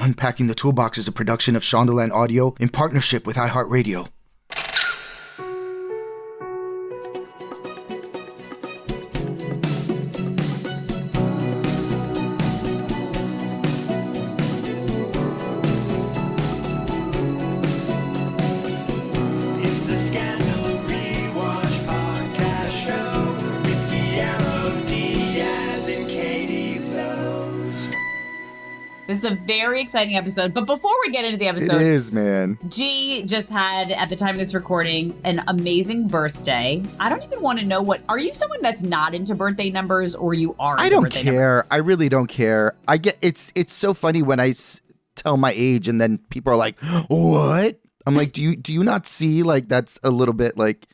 Unpacking the Toolbox is a production of Shondaland Audio in partnership with iHeartRadio. It's the Scandal Rewatch Podcast Show with Guillermo Diaz and Katie Rose. This is a very exciting episode. But before we get into the It episode, is, man. G just had, at the time of this recording, an amazing birthday. I don't even want to know are you someone that's not into birthday numbers or you are into I don't birthday care. numbers? I really don't care. It's so funny when I tell my age and then people are like, what? I'm like, do you not see like that's a little bit like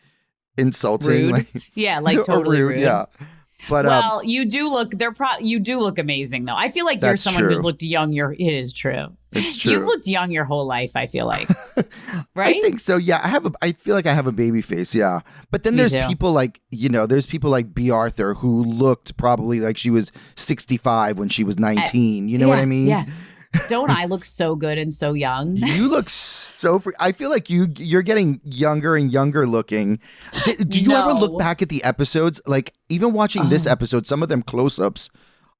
insulting? Rude. Like, Yeah, like totally rude. Yeah. But Well, you do look you do look amazing though. I feel like you're That's someone true. who's looked young it is true. It's true. You've looked young your whole life, I feel like. Right? I think so. Yeah, I feel like I have a baby face. Yeah, but then Me there's too. people like there's people like B. Arthur who looked probably like she was 65 when she was 19. You know what I mean? Yeah. Don't I look so good and so young? You look so free. I feel like you're getting younger and younger looking. Do you ever look No. back at the episodes? Like even watching this episode, some of them close-ups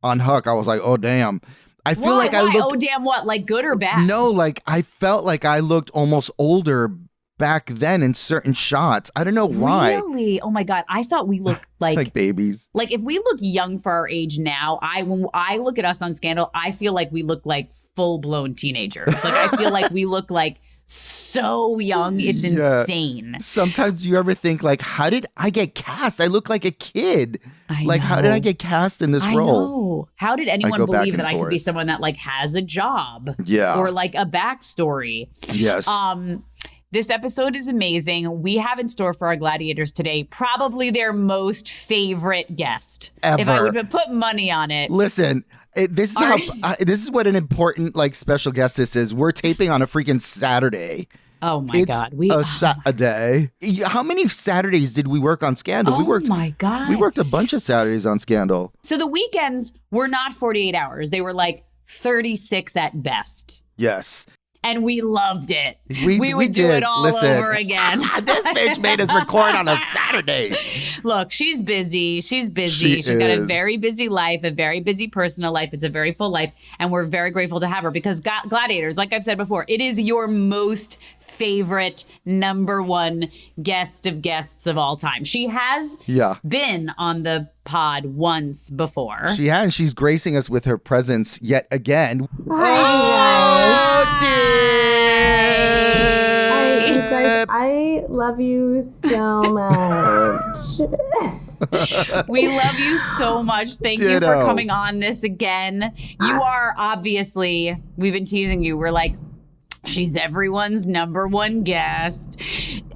on Huck, I was like, oh damn. I feel like I Why? looked. Oh damn! What? Like good or bad? No, like I felt like I looked almost older back then in certain shots. I don't know why. Really? Oh my god! I thought we looked Like babies. like if we look young for our age now. When I look at us on Scandal, I feel like we look like full blown teenagers. Like I feel like we look like so young. It's Yeah. insane. Sometimes do you ever think like, how did I get cast? I look like a kid. I How did know. I get cast in this I role? know. How did anyone go back believe and that I could be forth. someone that like has a job? Yeah. Or like a backstory. Yes. This episode is amazing. We have in store for our gladiators today probably their most favorite guest. If I Ever. would put money on it. Listen, this is this is what an important like special guest this is. We're taping on a freaking Saturday. Oh my It's God. a Saturday. How many Saturdays did we work on Scandal? Oh my God. We worked a bunch of Saturdays on Scandal. So the weekends were not 48 hours. They were like 36 at best. Yes. And we loved it. We would do did. it all Listen. over again. This bitch made us record on a Saturday. Look, she's busy. She's She busy. She's got a is. very busy life, a very busy personal life. It's a very full life. And we're very grateful to have her because Gladiators, like I've said before, it is your most favorite number one guest of guests of all time. She has Yeah. been on the pod once before. She has. She's gracing us with her presence yet again. You guys, I love you so much. We love you so much. Thank you for Ditto. coming on this again. You are obviously, we've been teasing you. We're like, she's everyone's number one guest.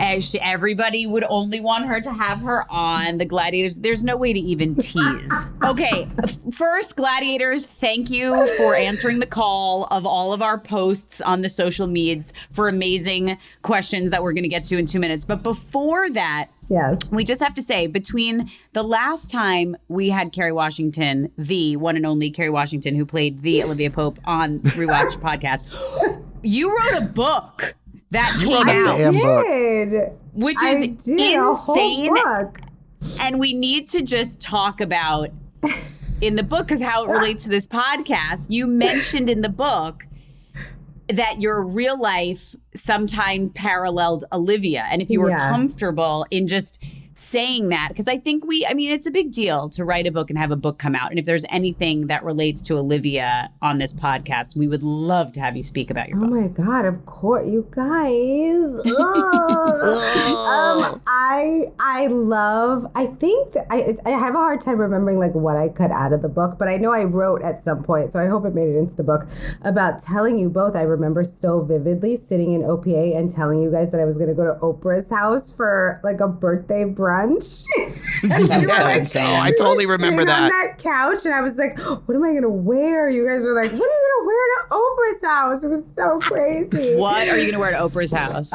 Everybody would only want her to have her on the Gladiators. There's no way to even tease. Okay, first, Gladiators, thank you for answering the call of all of our posts on the social medias for amazing questions that we're going to get to in 2 minutes. But before that, Yes. we just have to say, between the last time we had Kerry Washington, the one and only Kerry Washington, who played the Olivia Pope on Rewatch podcast, you wrote a book that came wrote a out, damn book. Did. which I is did a insane. whole book. And we need to just talk about in the book, because how it relates to this podcast. You mentioned in the book that your real life sometime paralleled Olivia. And if you were Yes. comfortable in just saying that, because I think it's a big deal to write a book and have a book come out. And if there's anything that relates to Olivia on this podcast, we would love to have you speak about your Oh book. my God, of course, you guys. Ugh. I think I have a hard time remembering like what I cut out of the book, but I know I wrote at some point, so I hope it made it into the book, about telling you both. I remember so vividly sitting in OPA and telling you guys that I was going to go to Oprah's house for like a birthday brunch. brunch. Yes. Oh, I totally remember sitting that. on that couch, and I was like, what am I going to wear? You guys were like, what are you going to wear to Oprah's house? It was so crazy. What are you going to wear at Oprah's house?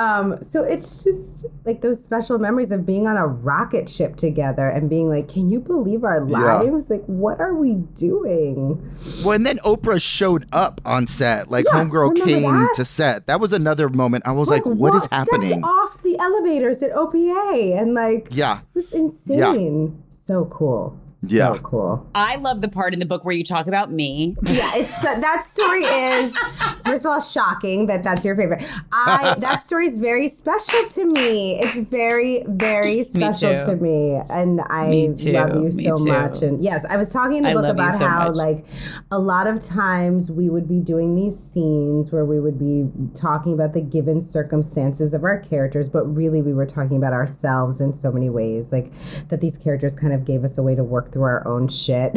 So it's just like those special memories of being on a rocket ship together and being like, can you believe our lives? Like, what are we doing? Well, and then Oprah showed up on set. Like, Yeah, Homegirl remember came that? to set. That was another moment. I was like, what is happening? Stepped off the elevators at OPA and like, Yeah. it was insane. So cool. Yeah. So cool. I love the part in the book where you talk about me. Yeah, it's that story is first of all shocking that that's your favorite. That story is very special to me. It's very, very special to me, and I love you so much. And yes, I was talking in the book about how like a lot of times we would be doing these scenes where we would be talking about the given circumstances of our characters, but really we were talking about ourselves in so many ways. Like that these characters kind of gave us a way to work through our own shit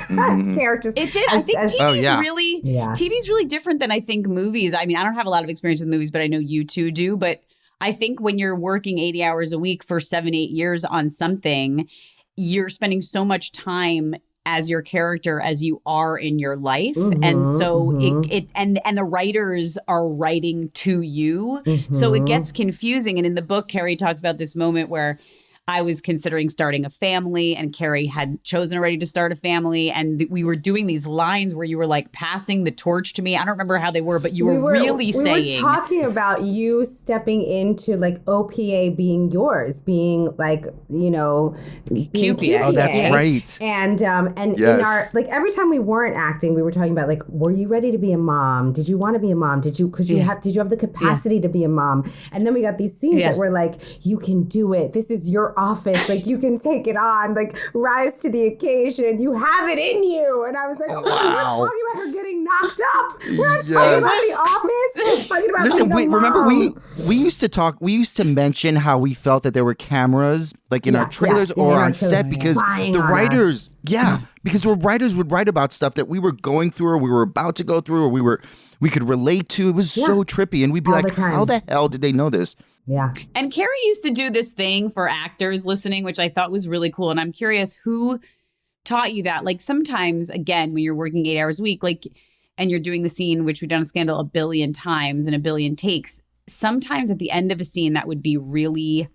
as characters. It did. I think TV's really different than I think movies. I mean, I don't have a lot of experience with movies, but I know you two do. But I think when you're working 80 hours a week for 7-8 years on something, you're spending so much time as your character as you are in your life. And so and the writers are writing to you. So it gets confusing. And in the book, Kerry talks about this moment where I was considering starting a family and Kerry had chosen already to start a family. And we were doing these lines where you were like passing the torch to me. I don't remember how they were, but you were really saying. We were talking about you stepping into like OPA being yours, being like, you know, Cupid. Oh, that's right. And in our, like every time we weren't acting, we were talking about like, were you ready to be a mom? Did you want to be a mom? Did you have the capacity to be a mom? And then we got these scenes that were like, you can do it. This is your office, like you can take it on, like rise to the occasion, you have it in you. And I was like, we're talking about her getting knocked up, we're not talking about the office, we're talking about Listen, being a remember mom. we used to mention how we felt that there were cameras like in our trailers or on set because the writers because the writers would write about stuff that we were going through or we were about to go through or we could relate to. It was so trippy, and we'd be like, how the hell did they know this? Yeah. And Kerry used to do this thing for actors listening, which I thought was really cool. And I'm curious who taught you that. Like sometimes, again, when you're working 8 hours a week, like, and you're doing the scene, which we've done on Scandal 1 billion times and 1 billion takes, sometimes at the end of a scene that would be really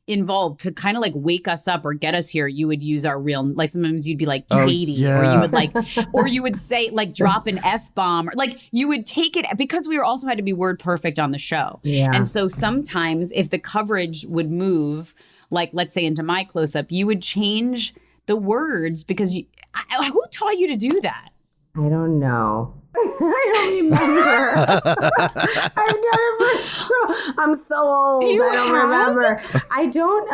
involved to kind of like wake us up or get us here, you would use our real, like sometimes you'd be like Katie or you would like, or you would say like drop an F-bomb or like you would take it because we were also had to be word perfect on the show. Yeah. And so sometimes if the coverage would move, like let's say into my close-up, you would change the words because who taught you to do that? I don't know. I don't remember. I'm so old. I don't remember. I don't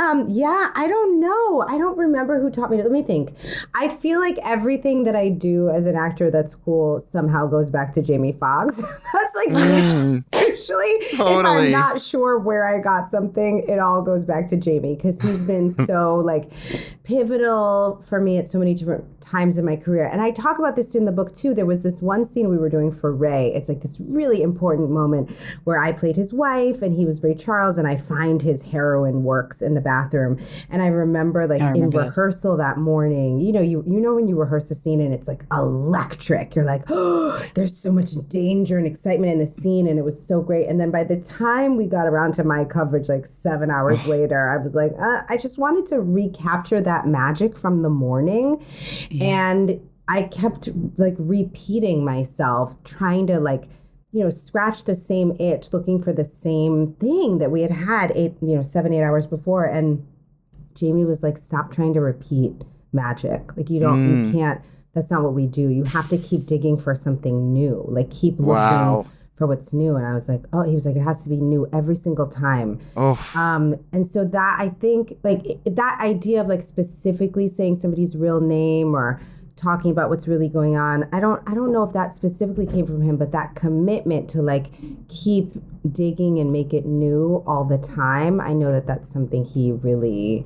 know. I don't remember who taught me. Let me think. I feel like everything that I do as an actor that's cool somehow goes back to Jamie Foxx. That's like usually if I'm not sure where I got something, it all goes back to Jamie because he's been so like pivotal for me at so many different times in my career. And I talk about this in the book too. There was this one scene we were doing for Ray. It's like this really important moment where I played his wife and he was Ray Charles and I find his heroin works in the bathroom. And I remember like in rehearsal that morning, you know when you rehearse a scene and it's like electric. You're like, oh, there's so much danger and excitement in the scene and it was so great. And then by the time we got around to my coverage, like 7 hours later, I was like, I just wanted to recapture that magic from the morning. And I kept like repeating myself, trying to like, scratch the same itch, looking for the same thing that we had 7, 8 hours before. And Jamie was like, stop trying to repeat magic. Like you can't, that's not what we do. You have to keep digging for something new. Like keep looking for what's new. And I was like, he was like, it has to be new every single time. And so that I think like that idea of like specifically saying somebody's real name or talking about what's really going on, I don't know if that specifically came from him, but that commitment to like keep digging and make it new all the time, I know that that's something he really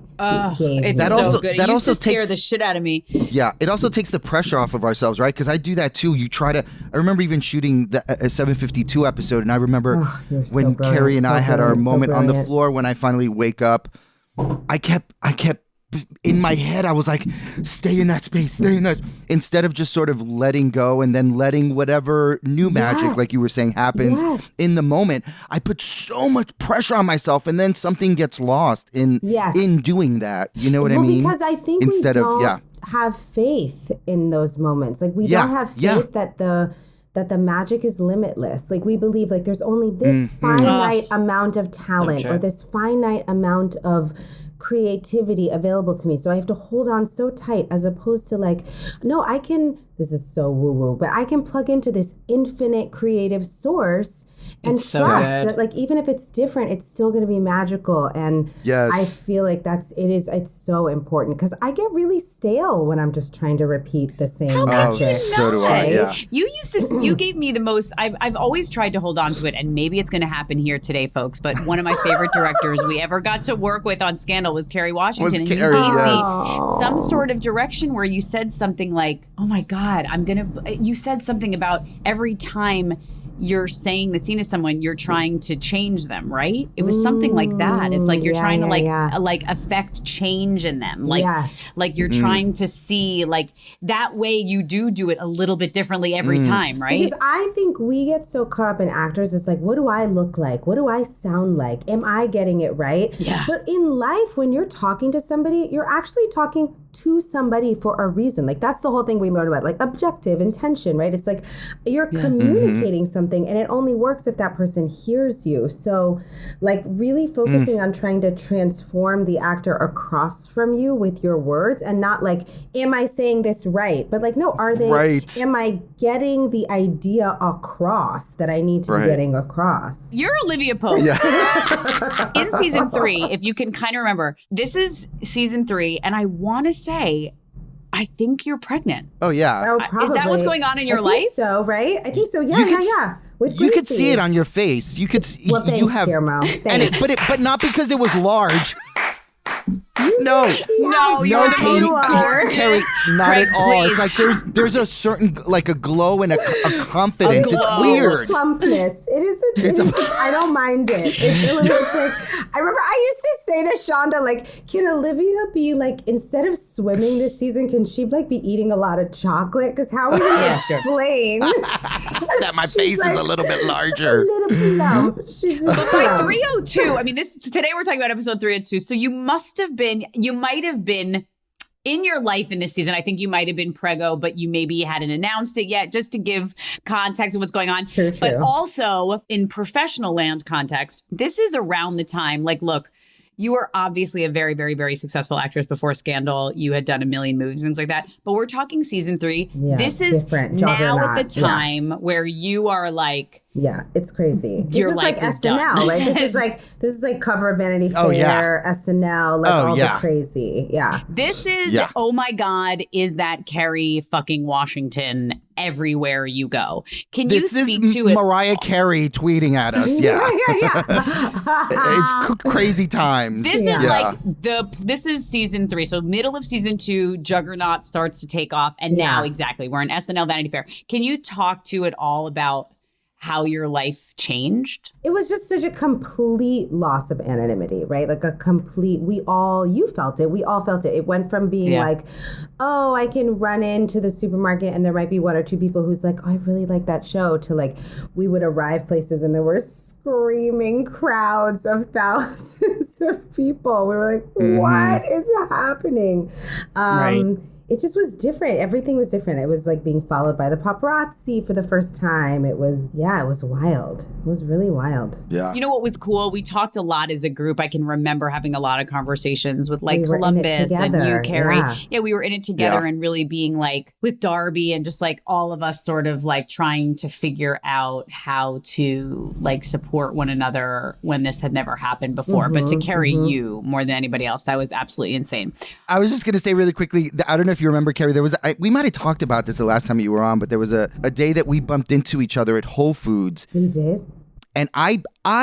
gave. It's that so also, good. That it used also to scare takes the shit out of me. Yeah, it also takes the pressure off of ourselves, right? Because I do that too. You try to. I remember even shooting a 752 episode, and I remember when Kerry and I had our moment on the floor when I finally wake up I kept in my head, I was like, stay in that space, stay in that. Instead of just sort of letting go and then letting whatever new magic, like you were saying, happens in the moment, I put so much pressure on myself, and then something gets lost in doing that. You know what I mean? Because I think instead we of don't have faith in those moments. Like we don't have faith that the magic is limitless. Like we believe like there's only this finite amount of talent or this finite amount of creativity available to me. So I have to hold on so tight, as opposed to like, no, I can, this is so woo-woo, but I can plug into this infinite creative source and trust that like, even if it's different, it's still going to be magical. And I feel like it's so important, because I get really stale when I'm just trying to repeat the same magic. So do I. Yeah. You gave me the most, I've always tried to hold on to it, and maybe it's going to happen here today, folks, but one of my favorite directors we ever got to work with on Scandal was Kerry Washington. And you gave me some sort of direction where you said something like, oh my God, you said something about every time you're saying the scene to someone, you're trying to change them, right? It was something like that. It's like you're trying to like affect change in them. Like you're trying to see like that way you do it a little bit differently every time, right? Because I think we get so caught up in actors. It's like, what do I look like? What do I sound like? Am I getting it right? Yeah. But in life, when you're talking to somebody, you're actually talking to somebody for a reason. Like that's the whole thing we learned about, like objective intention, right? It's like you're communicating something, and it only works if that person hears you. So like really focusing on trying to transform the actor across from you with your words, and not like, am I saying this right? But like, no, am I getting the idea across that I need to be getting across? You're Olivia Pope. In season 3, if you can kind of remember, this is season 3, and I want to say, I think you're pregnant. Oh, yeah. Oh, is that what's going on in your life? So, right? I think so. Yeah. You could see it on your face. You could. Well, thanks, you have, Guillermo. Thanks. But not because it was large. No, you're the most gorgeous. Carrie, not Craig, at all. please. It's like there's a certain like a glow and a confidence. It's weird. Plumpness. I don't mind it. It's like, I remember I used to say to Shonda, like, can Olivia be like, instead of swimming this season, can she like be eating a lot of chocolate? Because how are we going to explain that my face is a little bit larger? A little plump. She's just by 302, I mean, today we're talking about episode 302. So you might have been in your life in this season. I think you might have been preggo, but you maybe hadn't announced it yet, just to give context of what's going on. True. But also in professional land context, this is around the time, like, look, you were obviously a very, very, very successful actress before Scandal. You had done a million movies and things like that. But we're talking season 3. Yeah, this is now at the time where you are like, yeah, it's crazy. Your life is is done. SNL. Like this is like cover of Vanity Fair, SNL, like all the crazy. Yeah. This is oh my God, is that Kerry fucking Washington everywhere you go? Can you speak to it? Mariah Carey tweeting at us. Yeah. It's crazy times. This is this is season 3. So middle of season 2, Juggernaut starts to take off, and now we're in SNL Vanity Fair. Can you talk to it all about how your life changed? It was just such a complete loss of anonymity, right? Like you felt it. We all felt it. It went from being like, oh, I can run into the supermarket and there might be one or two people who's like, oh, I really like that show, to like, we would arrive places and there were screaming crowds of thousands of people. We were like, what is happening? Right. It just was different. Everything was different. It was like being followed by the paparazzi for the first time. It was wild. It was really wild. Yeah. You know what was cool? We talked a lot as a group. I can remember having a lot of conversations with like Columbus and you, Kerry. Yeah, we were in it together and really being like with Darby and just like all of us sort of like trying to figure out how to like support one another when this had never happened before. But to carry you more than anybody else, that was absolutely insane. I was just going to say really quickly, I don't know if you remember, Kerry, we might have talked about this the last time you were on, but there was a day that we bumped into each other at Whole Foods. We did? And I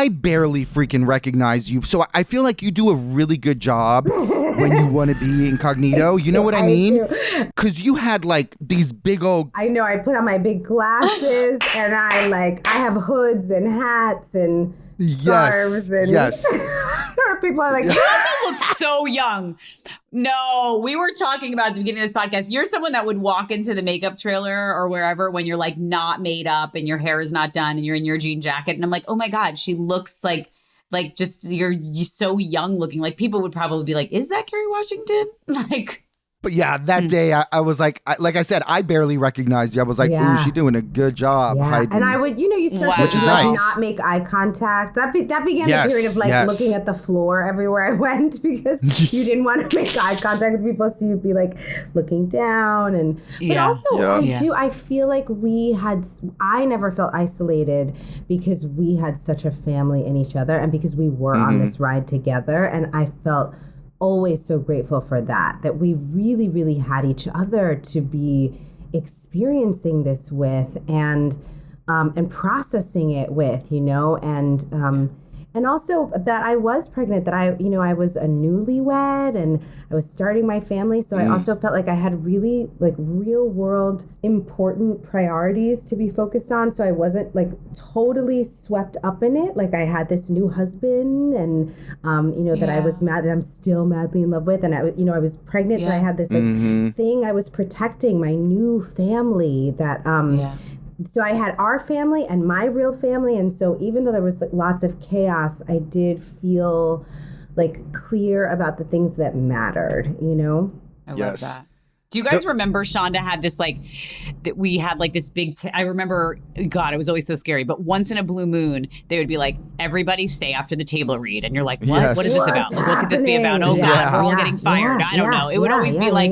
barely freaking recognize you. So I feel like you do a really good job when you want to be incognito. You know what I mean? Because you had like these big old... I know. I put on my big glasses and I have hoods and hats and scarves. And Yes. people are like... You also look so young. No, we were talking about at the beginning of this podcast. You're someone that would walk into the makeup trailer or wherever when you're like not made up and your hair is not done and you're in your jean jacket. And I'm like, oh my God, she looks like just you're so young looking. Like people would probably be like, is that Kerry Washington? Like. But yeah, that day I was like I said, I barely recognized you. I was like, ooh, she's doing a good job hiding. And I would, you start to not make eye contact. That began the period of like looking at the floor everywhere I went because you didn't want to make eye contact with people, so you'd be like looking down but also I feel like I never felt isolated because we had such a family in each other and because we were on this ride together, and I felt always so grateful for that we really, really had each other to be experiencing this with and processing it with, and also that I was pregnant, that I was a newlywed and I was starting my family. So I also felt like I had really like real world important priorities to be focused on. So I wasn't like totally swept up in it. Like I had this new husband and, that I'm still madly in love with. And I was pregnant. So I had this thing I was protecting, my new family that, So I had our family and my real family. And so even though there was like lots of chaos, I did feel like clear about the things that mattered, I love that. Do you guys remember Shonda had this that we had like this big, I remember, God, it was always so scary. But once in a blue moon, they would be like, everybody stay after the table read. And you're like, what? Yes. What is this about? Like, what could this be about? Oh God, we're all getting fired. I don't know. It would always be like,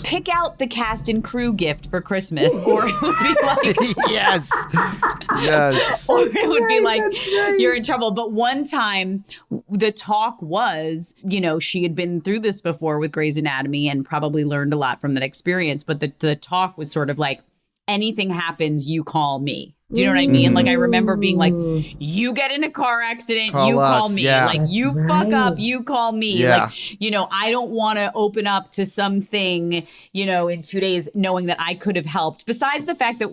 pick out the cast and crew gift for Christmas. Or it would be like, yes. Or it would be like, you're in trouble. But one time the talk was, she had been through this before with Grey's Anatomy and probably learned a lot from that experience, but the talk was sort of like, anything happens, you call me. Do you know what I mean? Like I remember being like, you get in a car accident, you call me. Yeah. Like you fuck up, you call me. Yeah. Like, I don't want to open up to something, in 2 days knowing that I could have helped. Besides the fact that,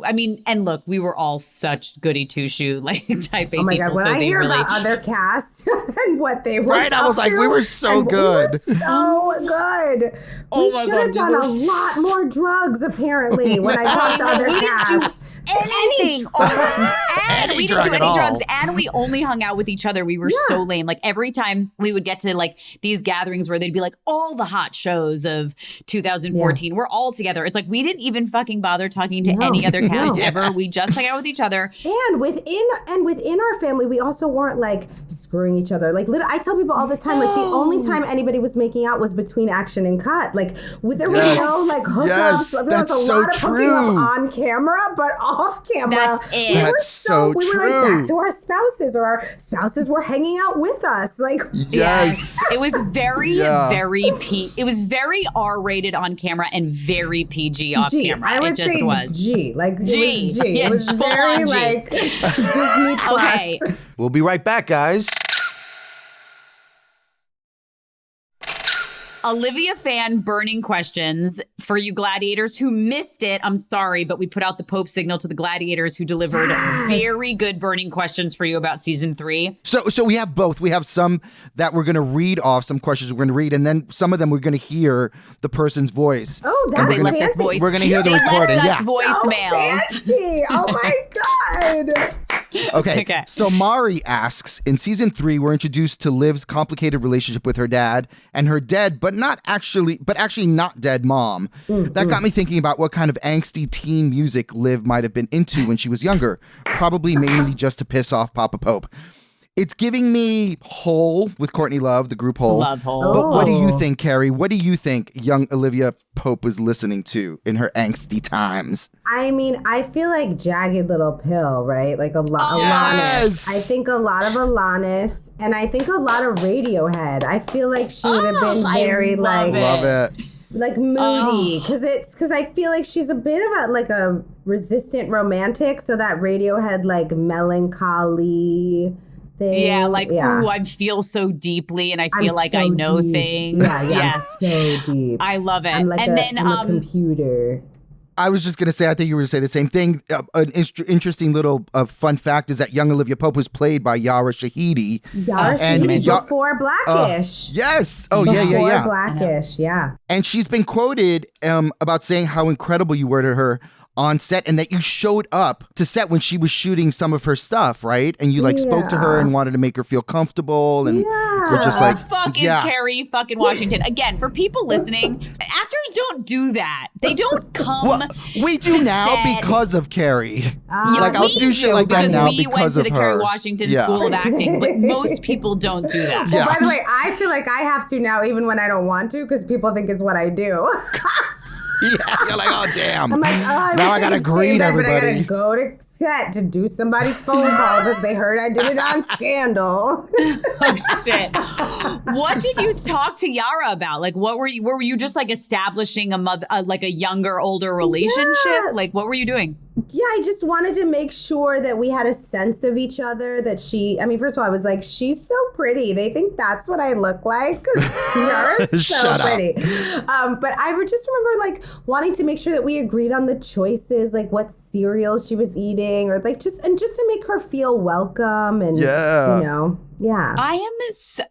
and look, we were all such goody two-shoe, like type A oh my people. God, when so I they hear really about other casts and what they were Right, I was like, we were so good. We were so good. Oh we my should God, have done a lot more drugs, apparently, when I talked to other casts. Anything. And we didn't do any all. drugs. And we only hung out with each other. We were so lame. Like every time we would get to like these gatherings where they'd be like all the hot shows of 2014, we're all together. It's like we didn't even fucking bother talking to any other cast ever. We just hung out with each other. And within our family, we also weren't like screwing each other. Like I tell people all the time, like the only time anybody was making out was between action and cut. Like there was no like hookups. Yes, There that's was a so lot of hooking true. up on camera, but off camera. That's it. That's so we were true. like back to our spouses, or our spouses were hanging out with us. Like Yes. It was very, very it was very R-rated on camera and very PG off G. camera. I would it just say was. G. Like G. It was G. Yeah, It was full very on G. like Disney Plus. Okay. We'll be right back, guys. Olivia fan burning questions for you gladiators who missed it. I'm sorry, but we put out the Pope signal to the gladiators who delivered very good burning questions for you about season 3. So we have both. We have some that we're going to read off, some questions we're going to read, and then some of them we're going to hear the person's voice. Oh, Because that's they left us fancy. voice. We're going to hear the They recording. left Yeah. us voicemails. Fancy. Oh my God. Okay. So Mari asks, in season 3, we're introduced to Liv's complicated relationship with her dad and her dead, but actually not dead mom. That got me thinking about what kind of angsty teen music Liv might have been into when she was younger. Probably mainly just to piss off Papa Pope. It's giving me Hole with Courtney Love, the group Hole. Love Hole. But what do you think, Carrie? What do you think young Olivia Pope was listening to in her angsty times? I mean, I feel like Jagged Little Pill, right? Like Alanis. Yes! I think a lot of Alanis, and I think a lot of Radiohead. I feel like she would have been very like Love it. like moody, because I feel like she's a bit of a resistant romantic. So that Radiohead like melancholy thing. Yeah, ooh, I feel so deeply and I feel like so I know deep. things. Yeah, Yes. I'm so deep. I love it. I'm like and then I'm a computer. I was just going to say, I think you were going to say the same thing. An interesting little fun fact is that young Olivia Pope was played by Yara Shahidi. Yara Shahidi before Blackish. Yes. Oh, before yeah. Blackish, yeah. And she's been quoted about saying how incredible you were to her on set and that you showed up to set when she was shooting some of her stuff, right? And you spoke to her and wanted to make her feel comfortable and were just like, who the fuck is Kerry fucking Washington? Again, for people listening, actors don't do that. They don't come. Well, we do now set. Because of Kerry. I'll do shit like that now we went to the Kerry Washington School of Acting, but most people don't do that. Well, by the way, I feel like I have to now, even when I don't want to, because people think it's what I do. Yeah, you're like, oh, damn. I'm like, now I gotta greet everybody. But I gotta go to set to do somebody's phone call because they heard I did it on Scandal. Oh, shit. What did you talk to Yara about? Like, what were you just like establishing a younger, older relationship? Yeah. Like, what were you doing? Yeah, I just wanted to make sure that we had a sense of each other, that first of all, I was like, she's so pretty. They think that's what I look like. Yara's so pretty. But I would just remember wanting to make sure that we agreed on the choices, like what cereal she was eating, or just to make her feel welcome and, Yeah.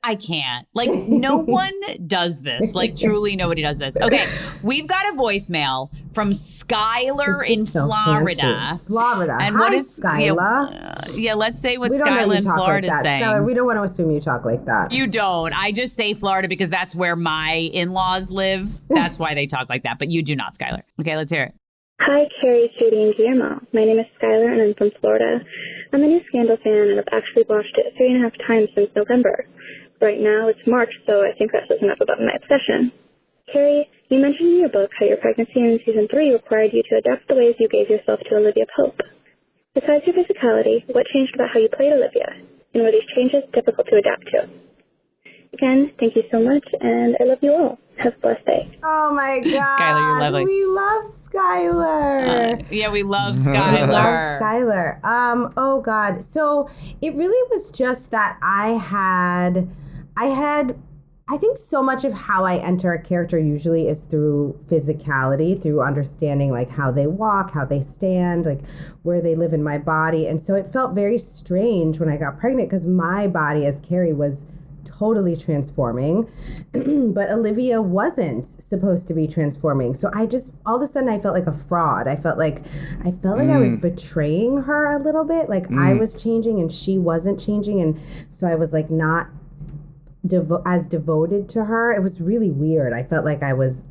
I can't. No one does this. Truly nobody does this. Okay, we've got a voicemail from Skylar in Florida. Fancy. Florida. And Hi, what is Skylar? let's say what Skylar in Florida is saying. Skylar, we don't want to assume you talk like that. You don't. I just say Florida because that's where my in-laws live. That's why they talk like that. But you do not, Skylar. Okay, let's hear it. Hi, Kerry, Katie, and Guillermo. My name is Skylar, and I'm from Florida. I'm a new Scandal fan, and I've actually watched it 3.5 times since November. Right now, it's March, so I think that says enough about my obsession. Kerry, you mentioned in your book how your pregnancy in Season 3 required you to adapt the ways you gave yourself to Olivia Pope. Besides your physicality, what changed about how you played Olivia? And were these changes difficult to adapt to? Again, thank you so much, and I love you all. Have a blessed day. Oh my God. Skylar, you're lovely. We love Skylar. Yeah, we love Skylar. Skylar. Oh God. So it really was just that I think so much of how I enter a character usually is through physicality, through understanding how they walk, how they stand, where they live in my body. And so it felt very strange when I got pregnant because my body as Kerry was totally transforming, but Olivia wasn't supposed to be transforming. So I just, all of a sudden I felt like a fraud. I felt like I was betraying her a little bit. I was changing and she wasn't changing. And so I was not as devoted to her. It was really weird. I felt like I was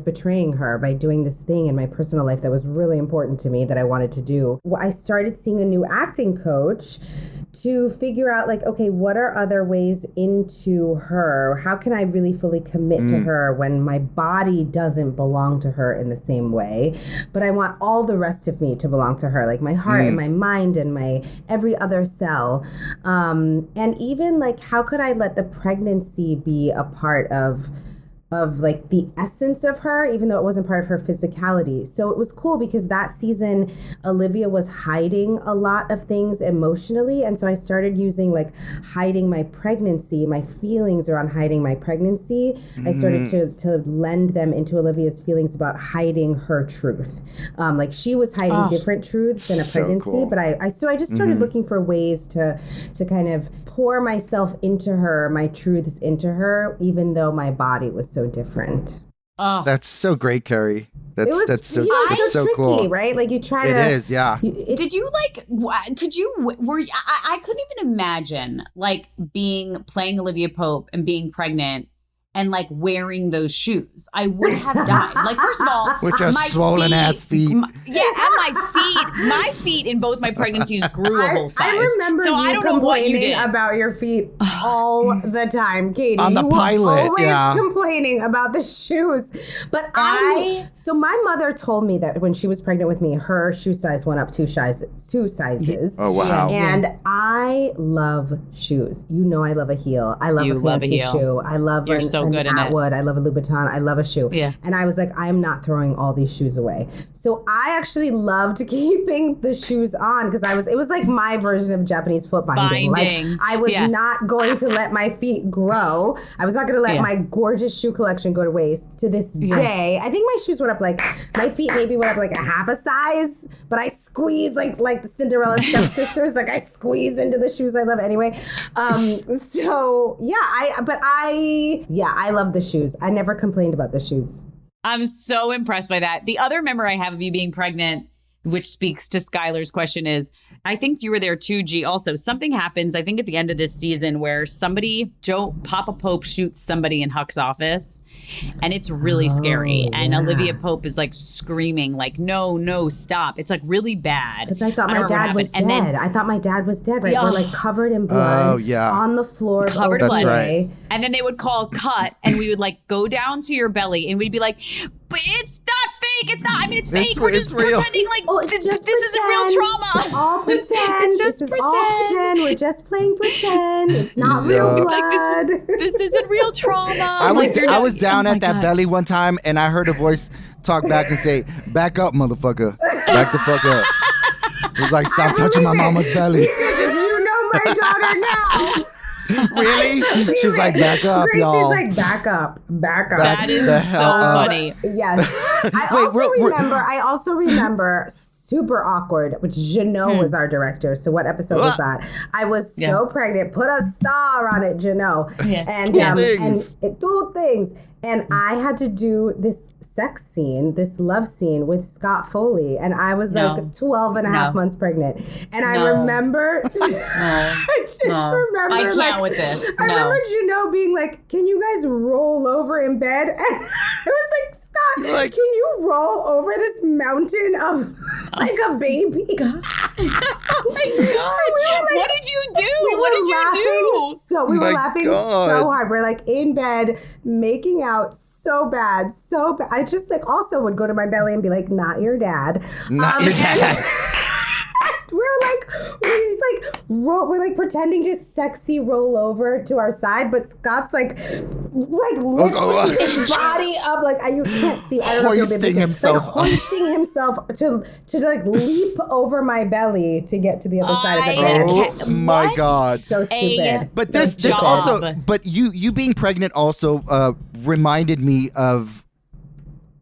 betraying her by doing this thing in my personal life that was really important to me that I wanted to do. I started seeing a new acting coach to figure out okay, what are other ways into her? How can I really fully commit to her when my body doesn't belong to her in the same way, but I want all the rest of me to belong to her, my heart and my mind and my every other cell. And even how could I let the pregnancy be a part of the essence of her, even though it wasn't part of her physicality. So it was cool because that season, Olivia was hiding a lot of things emotionally. And so I started using hiding my pregnancy, my feelings around hiding my pregnancy. I started to lend them into Olivia's feelings about hiding her truth. She was hiding different truths in a pregnancy, cool. But I just started looking for ways to kind of pour myself into her, my truths into her, even though my body was so different. Oh, that's so great, Kerry. That's so tricky, cool, right? You try to. It is, yeah. Did you I couldn't even imagine playing Olivia Pope and being pregnant and wearing those shoes. I would have died. First of all, with your swollen ass feet. And my feet in both my pregnancies grew a whole size. I remember you complaining about your feet all the time, Katie. On the pilot, always complaining about the shoes. But so my mother told me that when she was pregnant with me, her shoe size went up two sizes. Oh, wow. And I I love shoes. You know I love a heel. I love You a love a fancy heel. shoe. I love You're so good in it. Atwood. I love a Louboutin. I love a shoe. Yeah. And I was like, I'm not throwing all these shoes away. So I actually loved keeping the shoes on because it was like my version of Japanese foot binding. Binding. Like I was not going to let my feet grow. I was not going to let my gorgeous shoe collection go to waste. To this day, I think my shoes went up my feet maybe went up like a half a size, but I squeeze like the Cinderella stepsisters. Like I squeeze into the shoes I love anyway. So I love the shoes. I never complained about the shoes. I'm so impressed by that. The other memory I have of you being pregnant, which speaks to Skylar's question, is I think you were there too, G. Also, something happens, I think at the end of this season, where Papa Pope shoots somebody in Huck's office, and it's really scary. And Olivia Pope is like screaming, like, no, stop. It's like really bad. Because I thought my dad was dead. I thought my dad was dead, right? We're like covered in blood on the floor. Covered in blood. Right. And then they would call cut, and we would like go down to your belly, and we'd be like, but it's not fake. It's not. I mean, it's fake. We're just real. pretending like this isn't real trauma. It's all pretend. It's just this is pretend. all pretend. We're just playing pretend. It's not real blood. Like this isn't real trauma. I was down at that belly one time, and I heard a voice talk back and say, "Back up, motherfucker. Back the fuck up." It was like, "Stop touching my mama's belly." You know my daughter now. Really? She's like, "Back up, Gracie's y'all." like, back up. That is the so hell up. funny. Yes. I also remember super awkward, which Jeannot was our director. So what episode was that? I was so pregnant. Put a star on it, Jeannot. Yeah. And two things. And I had to do this sex scene, this love scene with Scott Foley. And I was like 12 and a half months pregnant. And I remember, I can't with this. I remember Jeannot being like, can you guys roll over in bed? And I was like, Scott, Like, can you roll over this mountain of like a baby? Oh my God. What did you do? So we were laughing God. so hard. We're like in bed making out so bad. I just like also would go to my belly and be like, not your dad. Not your dad. We're like pretending to sexy roll over to our side, but Scott's like lifting his body up, like you can't see. I don't know if you'll be able to- himself like, hoisting himself to like leap over my belly to get to the other side of the bed. Oh my What? God. So stupid. But So this stupid. also, but you being pregnant also reminded me of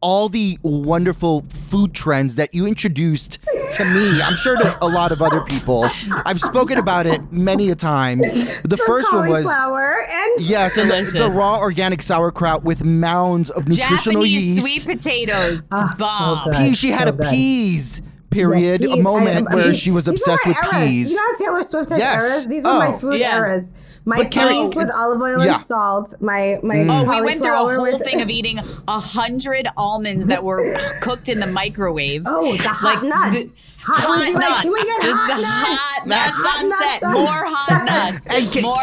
all the wonderful food trends that you introduced to me. I'm sure to a lot of other people. I've spoken about it many a times. The first one was cauliflower and yes, and the raw organic sauerkraut with mounds of nutritional Japanese yeast. sweet potatoes. It's so bomb. good. Peas. She had So a good. peas period, Yes, a peas. moment where she was These obsessed were with my eras. peas. You know how Taylor Swift has Yes. eras? These were my food Yeah. eras. My But Kerry- peas with olive oil Yeah. and salt. My Oh, we went through a cauliflower whole with- thing of eating 100 almonds that were cooked in the microwave. Oh, the hot nuts. Hot Can nuts. we get This is hot the nuts? hot nuts Hot on nuts set. on More hot nuts.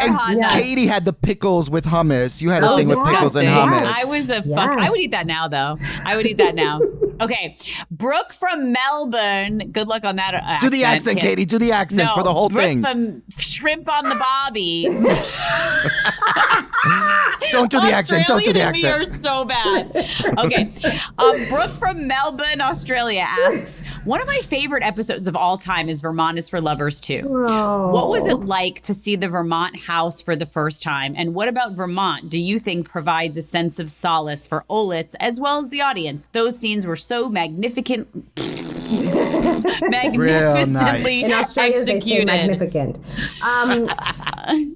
And hot nuts. Katie had the pickles with hummus. You had a thing with pickles and disgusting. hummus. I was a fuck. Yes. I would eat that now, though. I would eat that now. Okay, Brooke from Melbourne. Good luck on that accent. Do the accent, kid. Katie. Do the accent No, for the whole Brooke thing. from Shrimp on the Bobby. Don't do the accent. Don't do the Australian and me are accent. so bad. Okay. Brooke from Melbourne, Australia asks, one of my favorite episodes of all time is Vermont is for Lovers too. Oh. What was it like to see the Vermont house for the first time? And what about Vermont do you think provides a sense of solace for Olitz as well as the audience? Those scenes were so magnificently nice. In Australia, they say executed. magnificent.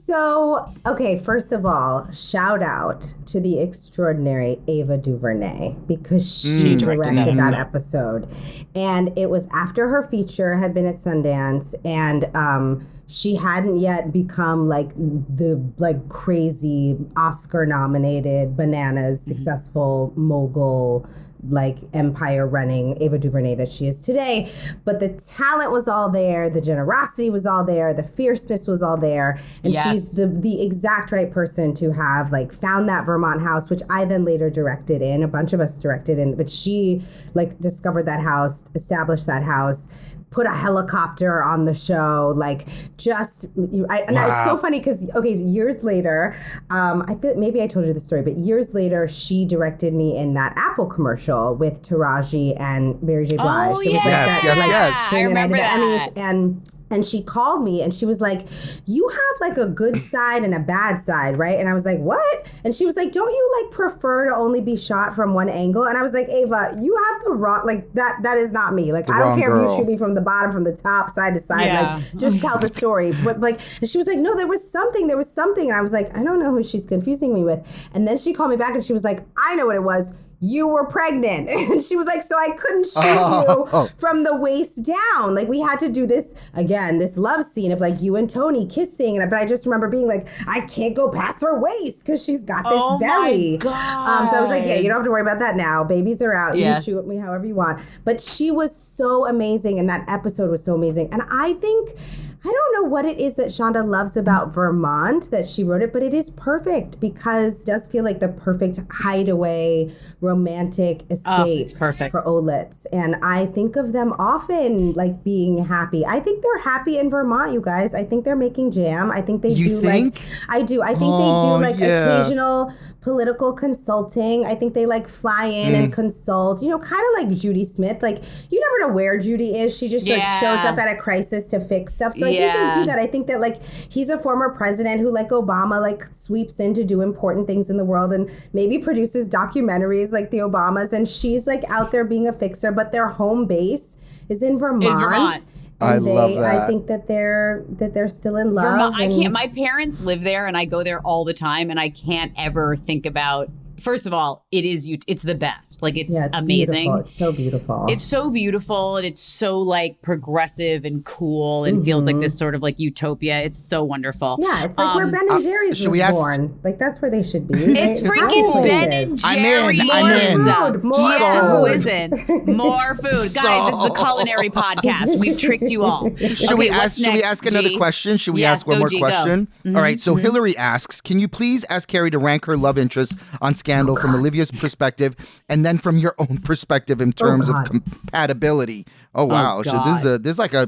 So, okay, first of all, shout out to the extraordinary Ava DuVernay because she directed that episode. And it was after her feature had been at Sundance, and she hadn't yet become like the crazy Oscar nominated bananas successful mogul like empire running Ava DuVernay that she is today. But the talent was all there, the generosity was all there, the fierceness was all there, and Yes. she's the exact right person to have like found that Vermont house, which I then later directed in. A bunch of us directed in, but she like discovered that house, established that house, put a helicopter on the show, like just, and it's so funny because, years later, I feel maybe I told you the story, but years later, she directed me in that Apple commercial with Taraji and Mary J. Blige. Oh, It was like yes, that, yes. I remember the that. Emmys, and she called me and she was like, you have like a good side and a bad side, right? And I was like, what? And she was like, don't you like prefer to only be shot from one angle? And I was like, Ava, you have the wrong, like that is not me. Like, I don't care if you shoot me from the bottom, from the top, side to side, like just tell the story. But like, and she was like, no, there was something. And I was like, I don't know who she's confusing me with. And then she called me back and she was like, I know what it was. You were pregnant. And she was like, so I couldn't shoot you from the waist down. Like, we had to do this, again, this love scene of like you and Tony kissing. But I just remember being like, I can't go past her waist because she's got this belly. My God. So I was like, yeah, you don't have to worry about that now. Babies are out. Yes. You can shoot me however you want. But she was so amazing. And that episode was so amazing. And I think, I don't know what it is that Shonda loves about Vermont that she wrote it, but it is perfect because it does feel like the perfect hideaway, romantic escape it's perfect. for Olitz. And I think of them often like being happy. I think they're happy in Vermont, you guys. I think they're making jam. I think they You do think? like, I do. I think they do like occasional political consulting. I think they like fly in and consult, kind of like Judy Smith. Like, you never know where Judy is. She just like shows up at a crisis to fix stuff. So I think they do that. I think that like he's a former president who like Obama like sweeps in to do important things in the world and maybe produces documentaries like the Obamas. And she's like out there being a fixer, but their home base is in Vermont. I love that. I think that they're still in love. Vermont, I can't. My parents live there, and I go there all the time, and I can't ever think about. First of all, it's the best. Like, it's amazing. Beautiful. It's so beautiful. It's so beautiful, and it's so like progressive and cool, and feels like this sort of like utopia. It's so wonderful. Yeah, it's like where Ben and Jerry's was born. Like, that's where they should be. It's freaking Ben and Jerry's. I'm in. Who isn't? More food, guys. This is a culinary podcast. We've tricked you all. Should we ask another question? Should we ask one more question? All right. So Hillary asks, can you please ask Kerry to rank her love interest on Scandal from Olivia's perspective, and then from your own perspective in terms of compatibility? Oh wow! So this is like a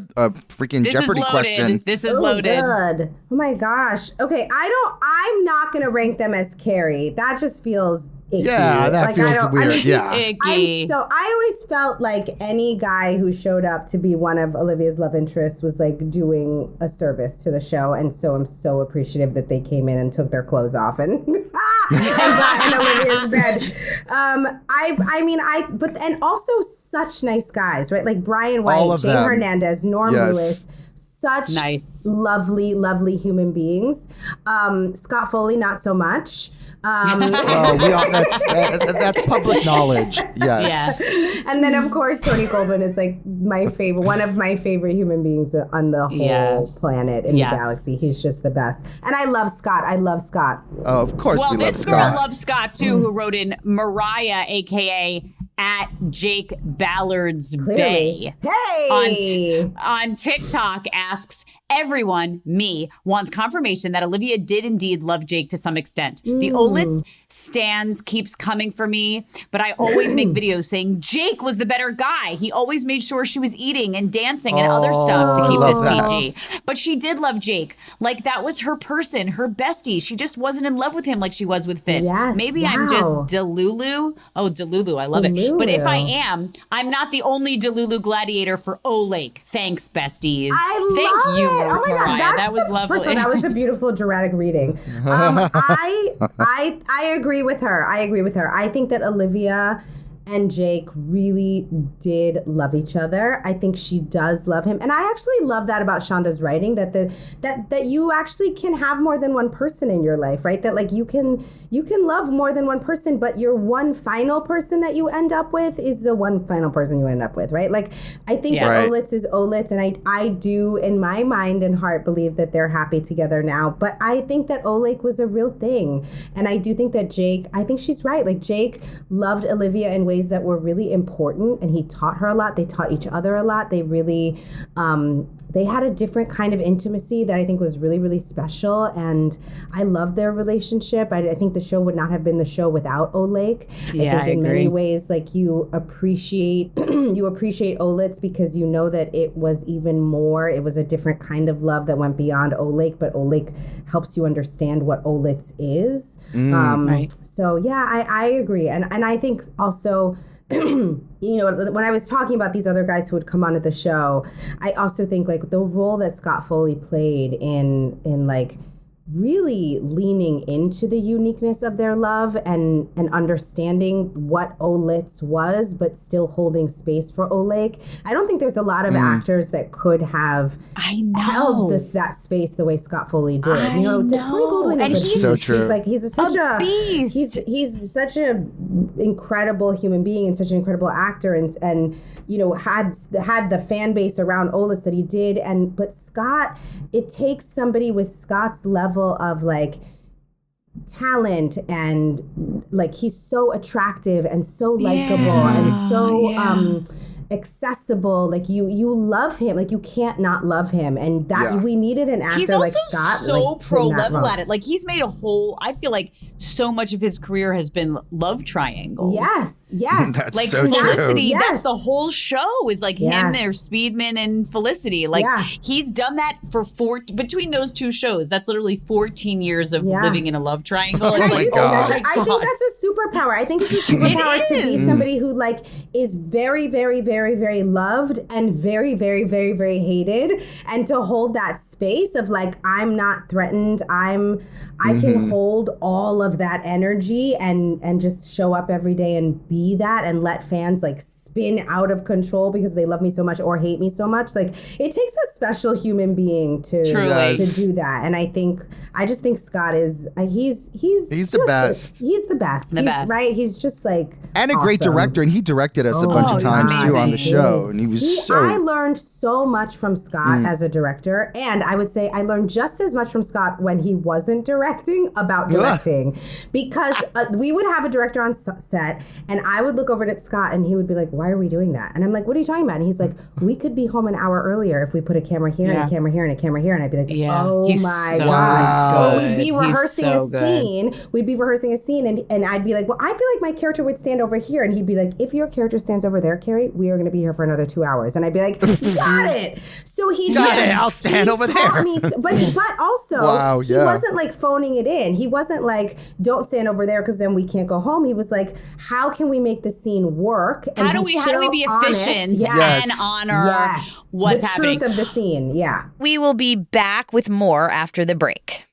freaking Jeopardy question. This is loaded. Good. Oh my gosh. Okay, I'm not gonna rank them as Kerry. That just feels icky. Yeah, that feels weird. Icky. I always felt like any guy who showed up to be one of Olivia's love interests was like doing a service to the show, and so I'm so appreciative that they came in and took their clothes off and got in Olivia's bed. And also such nice guys, right? Like Brian White, Jay Hernandez, Norm Lewis. Such nice, lovely, lovely human beings. Scott Foley, not so much. That's public knowledge. Yes. Yeah. And then of course Tony Goldwyn is like one of my favorite human beings on the whole planet in the galaxy. He's just the best. And I love Scott. Oh, of course we love Scott. Well, this girl loves Scott too, who wrote in Mariah, aka at Jake Ballard's Bay. Hey! On TikTok asks, everyone, me, wants confirmation that Olivia did indeed love Jake to some extent. The Olitz stands keeps coming for me, but I always make videos saying Jake was the better guy. He always made sure she was eating and dancing and other stuff to keep this PG. But she did love Jake. Like, that was her person, her bestie. She just wasn't in love with him like she was with Fitz. Maybe I'm just Delulu. Oh, Delulu. I love it. But if I am, I'm not the only Delulu gladiator for Olake. Thanks, besties. Thank you, Oh my Mariah. God, that was lovely. First of all, that was a beautiful dramatic reading. I agree with her. I think that Olivia and Jake really did love each other. I think she does love him. And I actually love that about Shonda's writing, that that you actually can have more than one person in your life, right? That like you can love more than one person, but your one final person that you end up with is the one final person you end up with, right? Like, I think that Olitz is Olitz, and I do in my mind and heart believe that they're happy together now. But I think that Olake was a real thing. And I do think that Jake, I think she's right. Like, Jake loved Olivia in ways that were really important, and he taught her a lot. They taught each other a lot. They really they had a different kind of intimacy that I think was really, really special. And I love their relationship. I think the show would not have been the show without Oleg. Yeah, I think in agree. many ways, like you appreciate Olitz because you know that it was even more. It was a different kind of love that went beyond Oleg, but Oleg helps you understand what Olitz is. Right. So yeah, I agree. And I think also, you know, when I was talking about these other guys who would come onto the show, I also think like the role that Scott Foley played in like really leaning into the uniqueness of their love and understanding what Olitz was, but still holding space for Oleg. I don't think there's a lot of actors that could have held that space the way Scott Foley did. I you know, know. Tony Goldwyn And is he's so true. He's such a beast. He's such a incredible human being and such an incredible actor, and you know had the fan base around Olitz that he did. But Scott, it takes somebody with Scott's level of like talent and like he's so attractive and so likable and so accessible. Like you love him. Like you can't not love him. And that we needed an actor He's also like Scott. so like, pro in that level role. at it. Like he's made a whole. I feel like so much of his career has been love triangles. Yes. That's Like so Felicity, true. that's the whole show is like him, there's Speedman and Felicity. Like he's done that for between those two shows. That's literally 14 years of living in a love triangle. Oh It's my like, God. I think that's a superpower. I think it's a superpower to be somebody who like is very, very, very, very loved and very, very, very, very hated, and to hold that space of like I'm not threatened. I can hold all of that energy and just show up every day and be that and let fans like spin out of control because they love me so much or hate me so much. Like it takes a special human being to do that. And I just think Scott is he's the best. He's the best. best. Right? He's just like And a great awesome. director, and he directed us a bunch of he's times too on the amazing. show, and he was I learned so much from Scott Mm. as a director, and I would say I learned just as much from Scott when he wasn't directing about directing, because we would have a director on set, and I would look over at Scott, and he would be like, "Why are we doing that?" And I'm like, "What are you talking about?" And he's like, "We could be home an hour earlier if we put a camera here and a camera here and a camera here." And I'd be like, "Oh He's my so god!" Or good. we'd be He's rehearsing so a good. scene. We'd be rehearsing a scene, and I'd be like, "Well, I feel like my character would stand over here," and he'd be like, "If your character stands over there, Carrie, we are going to be here for another 2 hours." And I'd be like, "Got it." So he Got it, I'll stand over taught there. me, but also Wow, he yeah. wasn't like phoning it in. He wasn't like, "Don't stand over there because then we can't go home." He was like, "How can we make the scene work? And how do we be efficient Yes. and honor what's the happening? truth of the scene?" Yeah. We will be back with more after the break.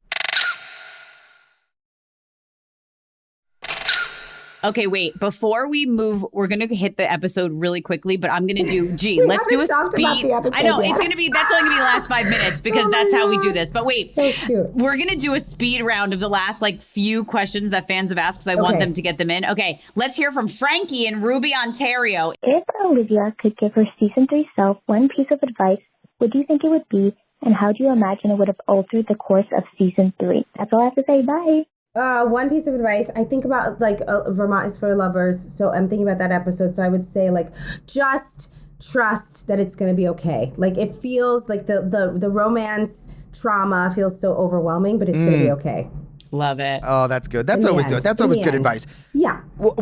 Okay, wait. Before we move, we're gonna hit the episode really quickly, but I'm gonna do. Let's do a haven't talked about speed. the episode I know yet. that's only gonna be the last 5 minutes because Oh my that's how we God. do this. But wait, So cute. we're gonna do a speed round of the last like few questions that fans have asked because I want Okay. them to get them in. Okay, let's hear from Frankie in Ruby, Ontario. If Olivia could give her season 3 self one piece of advice, what do you think it would be, and how do you imagine it would have altered the course of season 3? That's all I have to say. Bye. One piece of advice, I think about like Vermont is for lovers. So I'm thinking about that episode. So I would say like, just trust that it's going to be okay. Like it feels like the romance trauma feels so overwhelming, but it's going to be okay. Love it. Oh, that's good. That's In the always end. good. That's In always the good end. advice. Yeah. Well,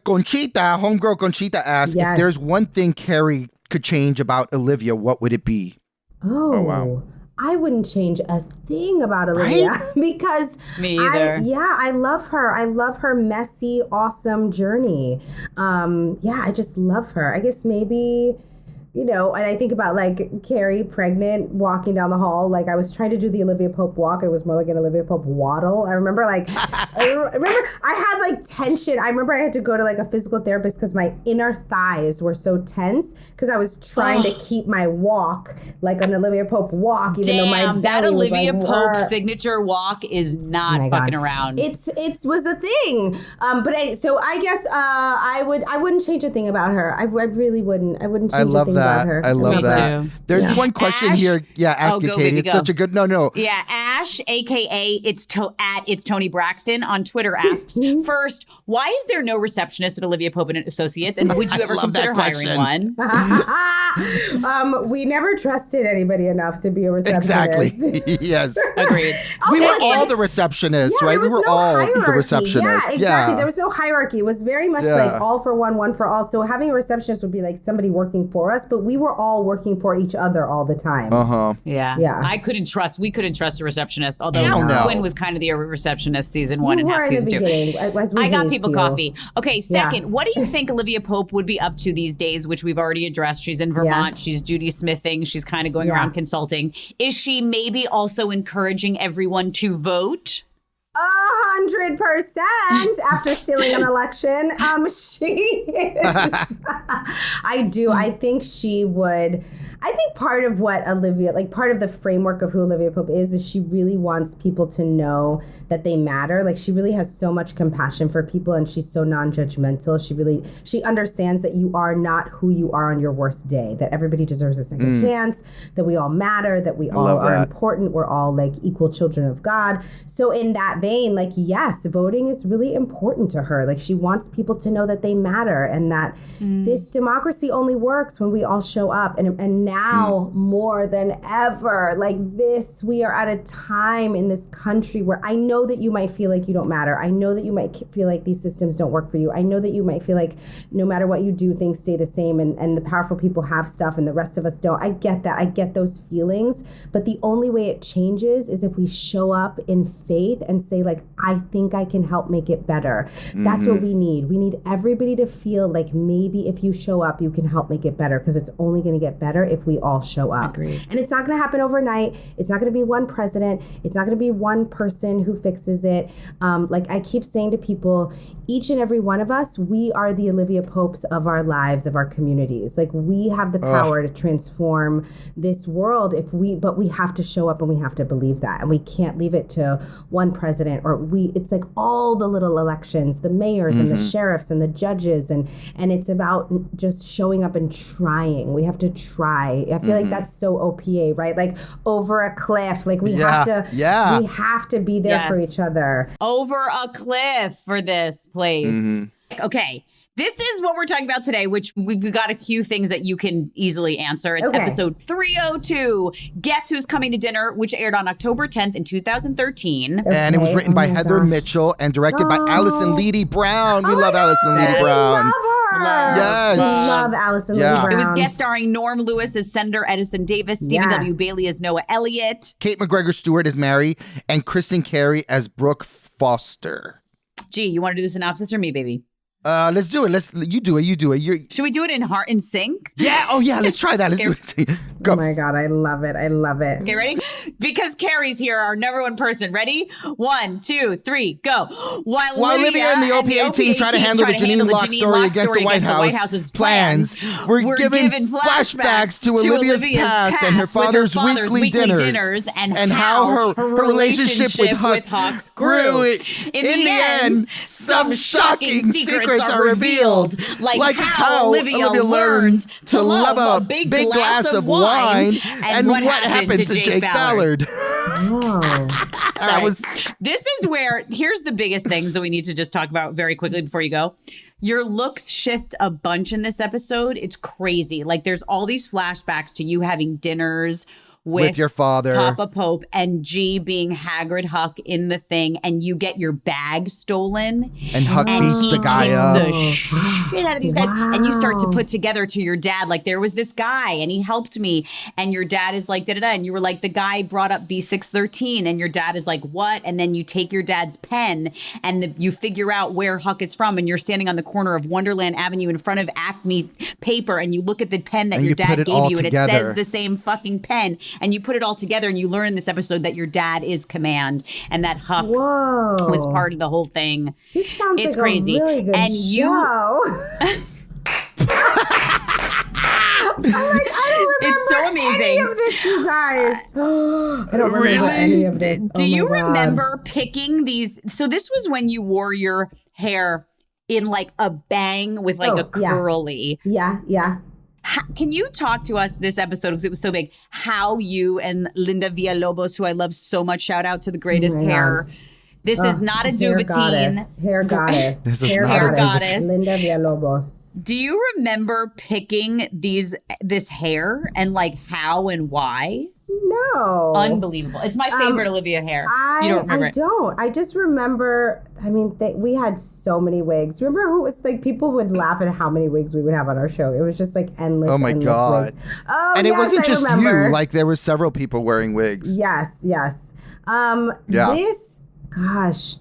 Conchita, homegirl Conchita asked, Yes. if there's one thing Carrie could change about Olivia, what would it be? Oh, wow. I wouldn't change a thing about Olivia because Me either. I love her. I love her messy, awesome journey. I just love her. I guess maybe, you know, and I think about like Carrie pregnant walking down the hall. Like I was trying to do the Olivia Pope walk. It was more like an Olivia Pope waddle. I remember like, I had like tension. I remember I had to go to like a physical therapist because my inner thighs were so tense because I was trying to keep my walk like an Olivia Pope walk. Even though my Damn, that belly was, Olivia like, Pope "Wah." signature walk is Oh not my fucking God. around. It was a thing. So I guess I wouldn't change a thing about her. I really wouldn't. I wouldn't change I love a thing that. about her. I love Me that. too. There's one question Ash? here. Yeah, ask Oh, it, go, Katie. baby, It's go. such a good. No. Yeah, Ash, aka it's Tony Braxton on Twitter asks, first, why is there no receptionist at Olivia Pope and Associates, and would you ever consider hiring one? We never trusted anybody enough to be a receptionist. Exactly. Yes. Agreed. We were all the receptionists, Yeah, right? there We was were no all the hierarchy. receptionists. Yeah, exactly. There was no hierarchy. It was very much like all for one for all. So having a receptionist would be like somebody working for us, but we were all working for each other all the time. Yeah. Yeah. We couldn't trust a receptionist, although Hell no. Quinn was kind of the receptionist season 1 and You half were in the season 2. beginning. I got people coffee. Okay, second, what do you think Olivia Pope would be up to these days, which we've already addressed? She's in Vermont. Yes. She's Judy Smithing. She's kind of going around consulting. Is she maybe also encouraging everyone to vote? 100% after stealing an election. She is. I do. I think she would. I think part of what Olivia, like part of the framework of who Olivia Pope is she really wants people to know that they matter. Like she really has so much compassion for people and she's so non-judgmental. She understands that you are not who you are on your worst day, that everybody deserves a second chance, that we all matter, that we all are important. We're all like equal children of God. So in that vein, like, yes, voting is really important to her. Like she wants people to know that they matter and that this democracy only works when we all show up. And now more than ever, like this, we are at a time in this country where I know that you might feel like you don't matter. I know that you might feel like these systems don't work for you. I know that you might feel like no matter what you do, things stay the same and the powerful people have stuff and the rest of us don't. I get that. I get those feelings. But the only way it changes is if we show up in faith and say like, I think I can help make it better. That's what we need. We need everybody to feel like maybe if you show up, you can help make it better because it's only going to get better if we all show up. Agreed. And it's not going to happen overnight. It's not going to be one president. It's not going to be one person who fixes it. Like I keep saying to people, each and every one of us, we are the Olivia Popes of our lives, of our communities. Like we have the power to transform this world but we have to show up and we have to believe that. And we can't leave it to one president it's like all the little elections, the mayors and the sheriffs and the judges. And it's about just showing up and trying. We have to try. I feel like that's so OPA, right? Like over a cliff, like we have to be there for each other. Over a cliff for this place. Okay. This is what we're talking about today, which we've got a few things that you can easily answer. It's episode 302, Guess Who's Coming to Dinner, which aired on October 10th in 2013. And it was written by Heather Mitchell and directed by Allison Leedy Brown. We love Allison Leedy Brown. Love her. Yes. Love Allison Leedy Brown. It was guest starring Norm Lewis as Senator Edison Davis, Stephen W. Bailey as Noah Elliott, Kate McGregor Stewart as Mary, and Kristen Carey as Brooke Foster. Gee, you want to do the synopsis or me, baby? Let's do it. You do it. Should we do it in sync? Yeah. Oh, yeah. Let's try that. Let's do it. Go. Oh my God, I love it. Okay, ready? Because Carrie's here, our number one person. Ready? 1, 2, 3, go. While Olivia and the OPA team try to handle the Janine Locke story against the White House's plans, we're given flashbacks to Olivia's past and her father's weekly dinners and how her relationship with Huck grew. In the end, some shocking secrets are revealed, like how Olivia learned to love a big glass of wine and what happened to Jake Ballard. This is where, here's the biggest things that we need to just talk about very quickly before you go. Your looks shift a bunch in this episode. It's crazy. Like there's all these flashbacks to you having dinners with your father, Papa Pope, and G being Hagrid Huck in the thing, and you get your bag stolen. And Huck beats the guy up. The shit out of these guys. And you start to put together to your dad, like, there was this guy, and he helped me. And your dad is like, da-da-da. And you were like, the guy brought up B613. And your dad is like, what? And then you take your dad's pen, and you figure out where Huck is from. And you're standing on the corner of Wonderland Avenue in front of Acme Paper. And you look at the pen that your dad gave you, and it says the same fucking pen. And you put it all together, and you learn in this episode that your dad is Command, and that Huck was part of the whole thing. This sounds it's like crazy. A really good and show. It's so amazing. Any of this, you guys. I don't remember any of this. Do you remember picking these? So this was when you wore your hair in like a bang with like a curly. Yeah. Can you talk to us this episode, because it was so big, how you and Linda Villalobos, who I love so much, shout out to the greatest hair. This is not a Duvetine. Hair goddess. This is hair not a goddess. Linda Villalobos. Do you remember picking this hair and like how and why? No. Unbelievable. It's my favorite Olivia hair. You don't remember it? I don't. I just remember, we had so many wigs. Remember who it was like, people would laugh at how many wigs we would have on our show. It was just like endless. Oh my God. Wigs. Oh, and it wasn't just remember. you. Like there were several people wearing wigs. Yes. This, gosh.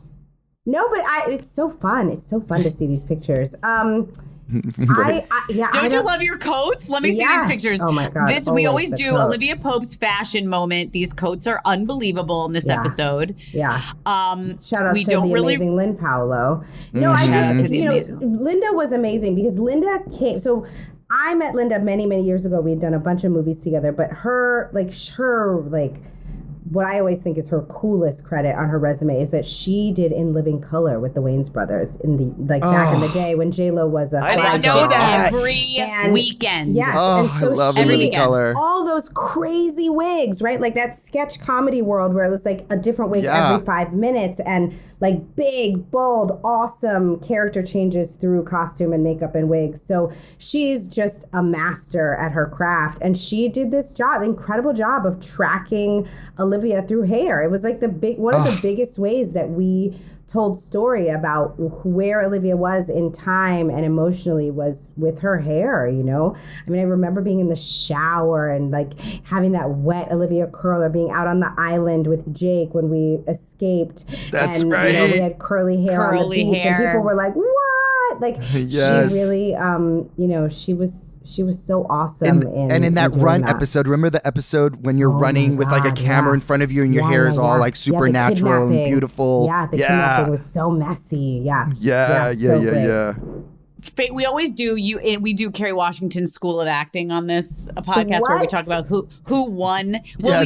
No, but it's so fun. It's so fun to see these pictures. Right. Don't you love your coats? Let me see these pictures. Oh my God. We always do coats. Olivia Pope's fashion moment. These coats are unbelievable in this episode. Yeah. Shout out we to don't the really amazing Lynn Paolo. No, Shout out to the amazing. Linda was amazing because Linda came. So I met Linda many, many years ago. We had done a bunch of movies together, but her what I always think is her coolest credit on her resume is that she did In Living Color with the Wayans brothers in the back in the day when J-Lo was a I I didn't know know that. every weekend. Yes. Oh, and so I love she In Living did Color. all those crazy wigs, right? Like that sketch comedy world where it was like a different wig every 5 minutes and like big, bold, awesome character changes through costume and makeup and wigs. So she's just a master at her craft. And she did this incredible job of tracking Olivia through hair. It was like one of the biggest ways that we told story about where Olivia was in time and emotionally was with her hair, you know? I mean, I remember being in the shower and like having that wet Olivia curler, being out on the island with Jake when we escaped. That's and, right. You know, we had curly hair on the beach and people were like, what? Like Yes. she really, she was so awesome. And in that doing run that. episode, remember the episode when you're running with like a camera in front of you and your hair is all like supernatural and beautiful? Yeah, the kidnapping was so messy. Yeah. We always do we do Kerry Washington School of Acting on this podcast where we talk about who won. Well,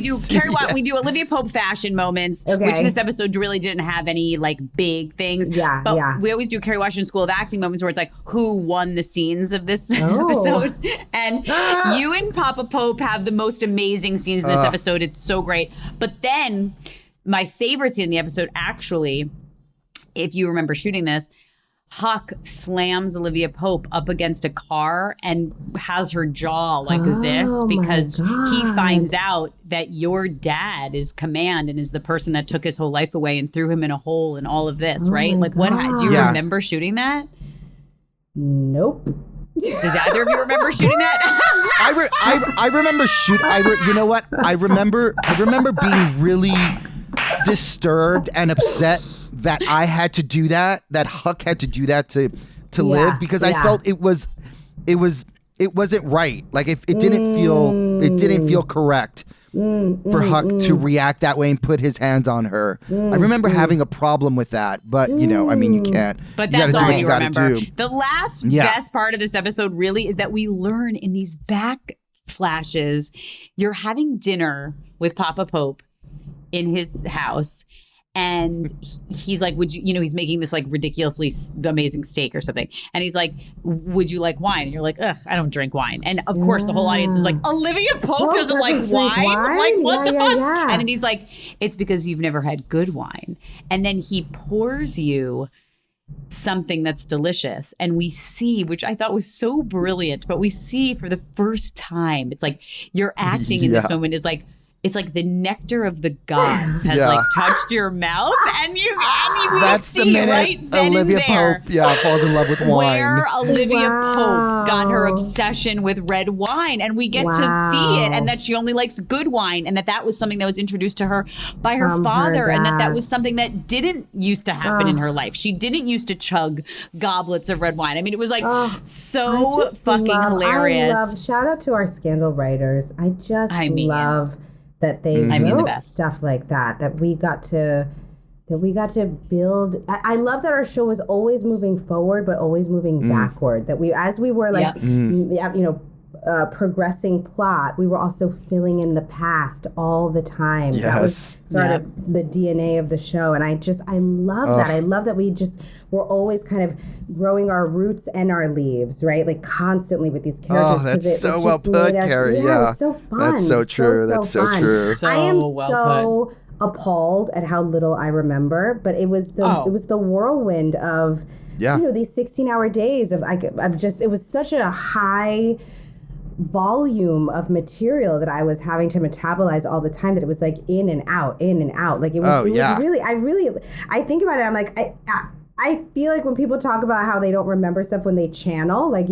we do Olivia Pope fashion moments, which this episode really didn't have any like big things. But we always do Kerry Washington School of Acting moments where it's like who won the scenes of this episode. And you and Papa Pope have the most amazing scenes in this episode. It's so great. But then my favorite scene in the episode, actually, if you remember shooting this, Huck slams Olivia Pope up against a car and has her jaw like this because he finds out that your dad is Command and is the person that took his whole life away and threw him in a hole and all of this, right? Like, do you remember shooing that? Nope. Does either of you remember shooting that? I remember you know what? I remember being really disturbed and upset that I had to do that Huck had to do that to live, because I felt it wasn't right. Like if it didn't feel correct for Huck to react that way and put his hands on her. I remember having a problem with that, but you can't. But that's all you remember. Do. The last best part of this episode really is that we learn in these back flashes, you're having dinner with Papa Pope in his house, and he's like, would you, he's making this like ridiculously amazing steak or something, and he's like, would you like wine? And you're like, ugh, I don't drink wine. And of course the whole audience is like, Olivia Pope doesn't like wine? Like what the fuck? Yeah. And then he's like, it's because you've never had good wine. And then he pours you something that's delicious, and we see, which I thought was so brilliant, but we see for the first time, it's like your acting in this moment is like, it's like the nectar of the gods has like touched your mouth, and we That's see the minute right then Olivia and there Pope falls in love with wine. where Olivia Pope got her obsession with red wine, and we get to see it, and that she only likes good wine, and that was something that was introduced to her by her father, and that was something that didn't used to happen in her life. She didn't used to chug goblets of red wine. I mean, it was like so fucking hilarious. Shout out to our Scandal writers. I love that they wrote stuff like that we got to build. I love that our show was always moving forward, but always moving backward. That as we were like, progressing plot, we were also filling in the past all the time. Yes. That was sort of the DNA of the show. And I love that. I love that we're always kind of growing our roots and our leaves, right? Like constantly with these characters. Oh, that's so well put, Kerry. Yeah. It was so fun. That's so true. That's so fun. true. So I am well so appalled at how little I remember, but it was the whirlwind of these 16-hour days of it was such a high volume of material that I was having to metabolize all the time that it was like in and out. Like it was really, I think about it, I'm like, I feel like when people talk about how they don't remember stuff when they channel, like,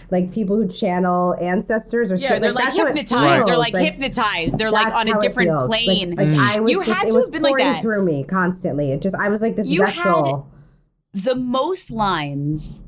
like people who channel ancestors or they're like hypnotized. They're like hypnotized. They're like on a different plane. Like I was you had to have been like that through me constantly. I was like this vessel. Had the most lines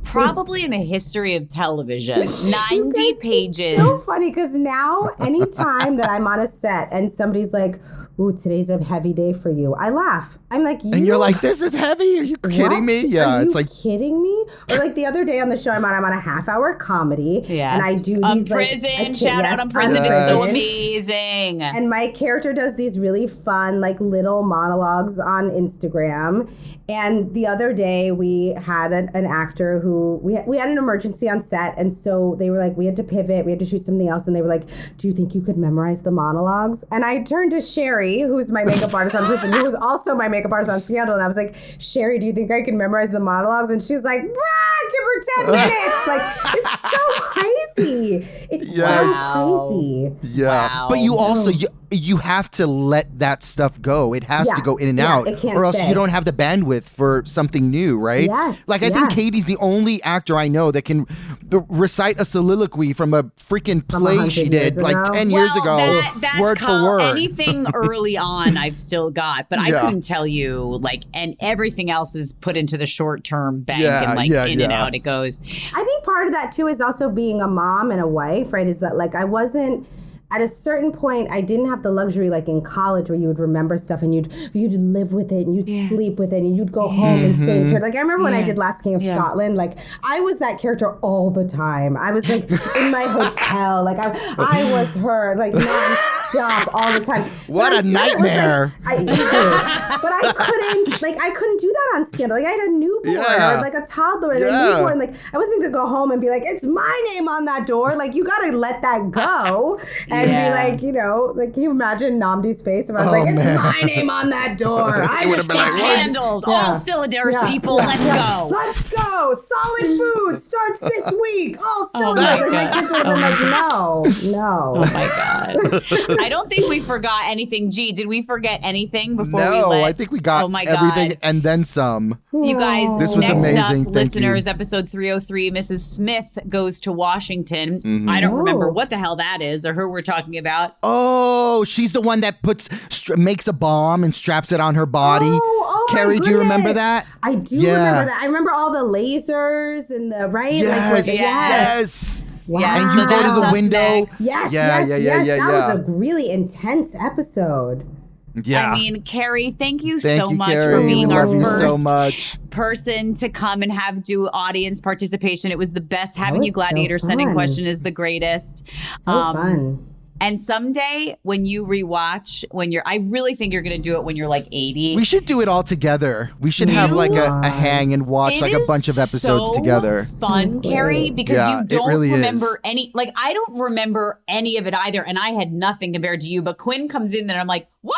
probably in the history of television. 90 pages. It's so funny because now anytime that I'm on a set and somebody's like, ooh, today's a heavy day for you, I laugh. I'm like, and you're like, this is heavy? Are you kidding me? Yeah, it's like kidding me. Or like the other day on the show I'm on a half-hour comedy, and I do these Prison. Shout out on Prison. It's so amazing. And my character does these really fun like little monologues on Instagram. And the other day we had an actor who we had an emergency on set, and so they were like, we had to pivot, we had to shoot something else, and they were like, do you think you could memorize the monologues? And I turned to Sherry, who's my makeup artist on Prison, who was also my makeup artist on Scandal, and I was like, Sherry, do you think I can memorize the monologues? And she's like, give her 10 minutes. Like, it's so crazy. It's so crazy. Yeah. Wow. But you also, you have to let that stuff go. It has to go in and out, it can't or else stay. you don't have the bandwidth for something new, right? Yes. Like, I think Katie's the only actor I know that can recite a soliloquy from a freaking play she did like 10 years ago, that's word for word. Anything early on I've still got, but I couldn't tell you, like, and everything else is put into the short-term bank and like in and out it goes. I think part of that too is also being a mom and a wife, right? Is that like I wasn't, at a certain point, I didn't have the luxury like in college where you would remember stuff and you'd live with it and you'd sleep with it and you'd go home and stay in church. Like I remember when I did Last King of Scotland, like I was that character all the time. I was like in my hotel, like I was her, like non-stop all the time. What a nightmare! But I couldn't do that on Scandal. Like I had a newborn or like a toddler and a newborn. Like I wasn't gonna go home and be like, it's my name on that door. Like you gotta let that go. And be like, like, can you imagine Namdi's face if I was like, it's my name on that door? I would have been like, It's handled. All Cylinders people, let's go. Let's go. Solid Food starts this week. All Cylinders. And my kids would have been like, no. Oh my God. I don't think we forgot anything. G, did we forget anything before we let? No, I think we got everything and then some. You guys, this was next amazing. up, listeners, episode 303, Mrs. Smith goes to Washington. I don't remember what the hell that is or who we're talking about. Oh, she's the one that makes a bomb and straps it on her body. Oh, Kerry, do you remember that? I do remember that. I remember all the lasers and the Yes. Wow. Yes, And you go to the window. Yes. That was a really intense episode. Yeah. I mean, Kerry, thank you Thank so you, much Kerry. for being We our love you so first much. person to come and do audience participation. It was the best. Having you, was so Gladiator, sending fun. question is the greatest. So fun. And someday when you rewatch, I really think you're going to do it when you're like 80. We should do it all together. We should have like a hang and watch like a bunch of episodes together. Fun, Kerry, because you don't really remember any. Like I don't remember any of it either, and I had nothing compared to you. But Quinn comes in, and I'm like, what?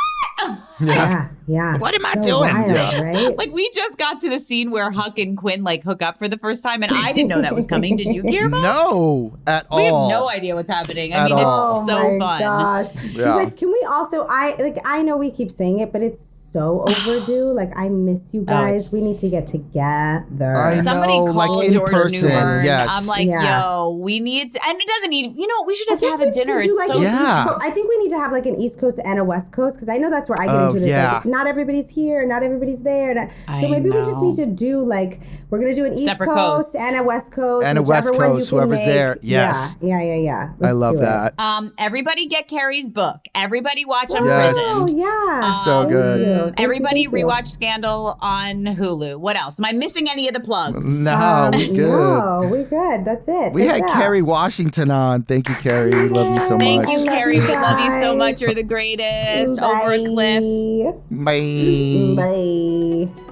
Yeah. What am I doing? Wild, right? Like we just got to the scene where Huck and Quinn like hook up for the first time, and I didn't know that was coming. Did you, Guillermo? No, at all. We have no idea what's happening. I mean, all. it's so Oh my fun. Gosh. You guys, can we also, I know we keep saying it, but it's so overdue. Like, I miss you guys. We need to get together. I Somebody know, call like in George person, Newbern. yes. I'm like, yo, we need to, and it doesn't need, we should just have a dinner. It's so Yeah. I think we need to have like an East Coast and a West Coast because I know that's where I get into it. It's yeah. like, not everybody's here, not everybody's there. So maybe we just need to do like, we're going to do an East Separate Coast coasts. and a West Coast. And a West whichever one you Coast, can whoever's make. there. Yes. Yeah. I Let's love do it. that. Everybody get Carrie's book. Everybody watch Yes. Unprisoned. Oh, yeah. So Thank good. you. Thank Everybody you, thank you. rewatch Scandal on Hulu. What else? Am I missing any of the plugs? No, we good. No, we're good. That's it. We had That's out. Carrie Washington on. Thank you, Carrie. We love you so Thank much. you, I love Carrie. you We love you so guys. much. You're the greatest. Over a cliff. Bye. Bye.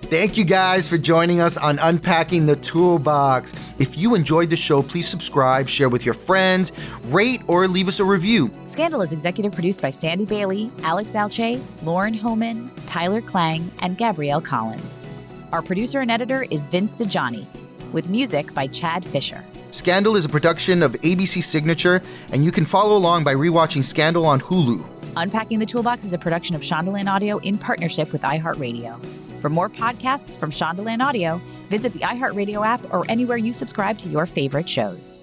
Thank you guys for joining us on Unpacking the Toolbox. If you enjoyed the show, please subscribe, share with your friends, rate, or leave us a review. Scandal is executive produced by Sandy Bailey, Alex Alche, Lauren Homan, Tyler Klang, and Gabrielle Collins. Our producer and editor is Vince DeJohnny, with music by Chad Fisher. Scandal is a production of ABC Signature, and you can follow along by rewatching Scandal on Hulu. Unpacking the Toolbox is a production of Shondaland Audio in partnership with iHeartRadio. For more podcasts from Shondaland Audio, visit the iHeartRadio app or anywhere you subscribe to your favorite shows.